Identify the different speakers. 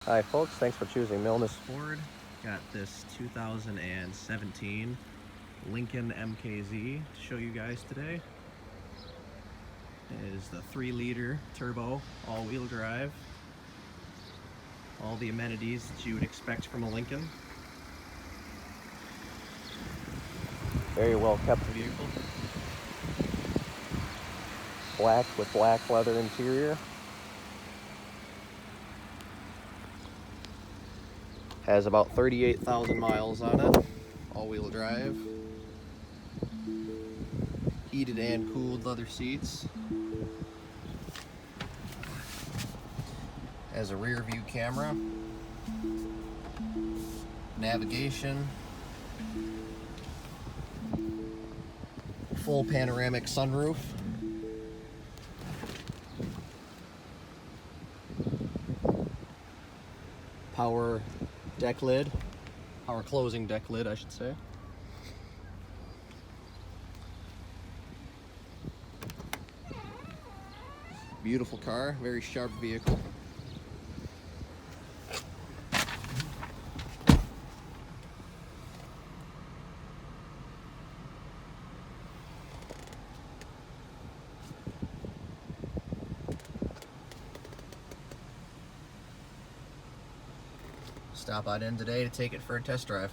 Speaker 1: Hi folks, thanks for choosing Milnes Ford. Got this 2017 Lincoln MKZ to show you guys today. It is the 3-liter turbo all-wheel drive. All the amenities that you would expect from a Lincoln. Very well kept vehicle. Black with black leather interior. Has about 38,000 miles on it. All-wheel drive. Heated and cooled leather seats. Has a rear view camera. Navigation. Full panoramic sunroof. Power deck lid. Power closing deck lid, I should say. Beautiful car, very sharp vehicle. Stop on in today to take it for a test drive.